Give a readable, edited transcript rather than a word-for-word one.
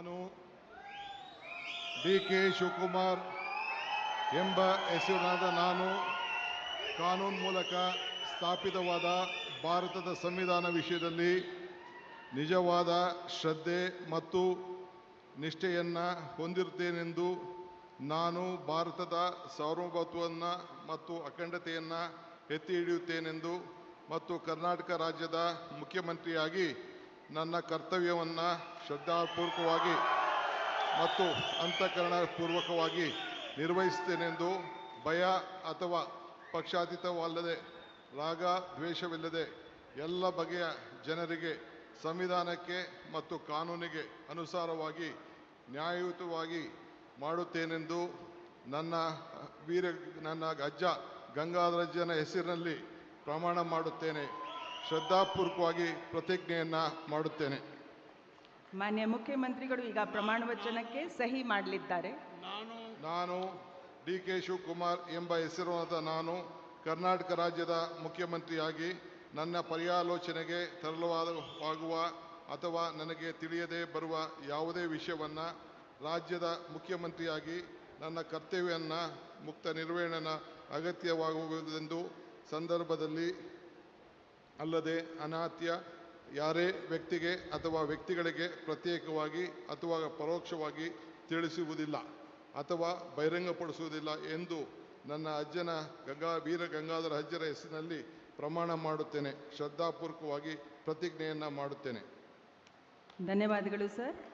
ನಾನು ಡಿ.ಕೆ. ಶಿವಕುಮಾರ್ ಎಂಬ ಹೆಸರಿನಾದ ನಾನು ಕಾನೂನು ಮೂಲಕ ಸ್ಥಾಪಿತವಾದ ಭಾರತದ ಸಂವಿಧಾನ ವಿಷಯದಲ್ಲಿ ನಿಜವಾದ ಶ್ರದ್ಧೆ ಮತ್ತು ನಿಷ್ಠೆಯನ್ನು ಹೊಂದಿರುತ್ತೇನೆಂದು ನಾನು ಭಾರತದ ಸಾರ್ವಭೌಮತ್ವವನ್ನು ಮತ್ತು ಅಖಂಡತೆಯನ್ನು ಎತ್ತಿ ಹಿಡಿಯುತ್ತೇನೆಂದು ಮತ್ತು ಕರ್ನಾಟಕ ರಾಜ್ಯದ ಮುಖ್ಯಮಂತ್ರಿಯಾಗಿ ನನ್ನ ಕರ್ತವ್ಯವನ್ನು ಶ್ರದ್ಧಾಪೂರ್ವಕವಾಗಿ ಮತ್ತು ಅಂತಃಕರಣಪೂರ್ವಕವಾಗಿ ನಿರ್ವಹಿಸುತ್ತೇನೆಂದು ಭಯ ಅಥವಾ ಪಕ್ಷಾತೀತವಲ್ಲದೆ ರಾಗ ದ್ವೇಷವಿಲ್ಲದೆ ಎಲ್ಲ ಬಗೆಯ ಜನರಿಗೆ ಸಂವಿಧಾನಕ್ಕೆ ಮತ್ತು ಕಾನೂನಿಗೆ ಅನುಸಾರವಾಗಿ ನ್ಯಾಯಯುತವಾಗಿ ಮಾಡುತ್ತೇನೆಂದು ನನ್ನ ಅಜ್ಜ ಗಂಗಾಧರಜ್ಜನ ಹೆಸರಿನಲ್ಲಿ ಪ್ರಮಾಣ ಮಾಡುತ್ತೇನೆ. ಶ್ರದ್ಧಾಪೂರ್ವಕವಾಗಿ ಪ್ರತಿಜ್ಞೆಯನ್ನು ಮಾಡುತ್ತೇನೆ. ಮಾನ್ಯ ಮುಖ್ಯಮಂತ್ರಿಗಳು ಈಗ ಪ್ರಮಾಣ ವಚನಕ್ಕೆ ಸಹಿ ಮಾಡಲಿದ್ದಾರೆ. ನಾನು ಡಿ.ಕೆ. ಶಿವಕುಮಾರ್ ಎಂಬ ಹೆಸರಿನಾದ ನಾನು ಕರ್ನಾಟಕ ರಾಜ್ಯದ ಮುಖ್ಯಮಂತ್ರಿಯಾಗಿ ನನ್ನ ಪರ್ಯಾಲೋಚನೆಗೆ ತರಲಾಗುವ ಅಥವಾ ನನಗೆ ತಿಳಿಯದೇ ಬರುವ ಯಾವುದೇ ವಿಷಯವನ್ನು ರಾಜ್ಯದ ಮುಖ್ಯಮಂತ್ರಿಯಾಗಿ ನನ್ನ ಕರ್ತವ್ಯವನ್ನು ಮುಕ್ತ ನಿರ್ವಹಣೆಯ ಅಗತ್ಯವಾಗುವುದೆಂದು ಸಂದರ್ಭದಲ್ಲಿ ಅಲ್ಲದೆ ಅನಾತ್ಯ ಯಾರೇ ವ್ಯಕ್ತಿಗೆ ಅಥವಾ ವ್ಯಕ್ತಿಗಳಿಗೆ ಪ್ರತ್ಯೇಕವಾಗಿ ಅಥವಾ ಪರೋಕ್ಷವಾಗಿ ತಿಳಿಸುವುದಿಲ್ಲ ಅಥವಾ ಬಹಿರಂಗಪಡಿಸುವುದಿಲ್ಲ ಎಂದು ನನ್ನ ಅಜ್ಜನ ವೀರ ಗಂಗಾಧರ ಅಜ್ಜರ ಹೆಸರಿನಲ್ಲಿ ಪ್ರಮಾಣ ಮಾಡುತ್ತೇನೆ. ಶ್ರದ್ಧಾಪೂರ್ವಕವಾಗಿ ಪ್ರತಿಜ್ಞೆಯನ್ನು ಮಾಡುತ್ತೇನೆ. ಧನ್ಯವಾದಗಳು ಸರ್.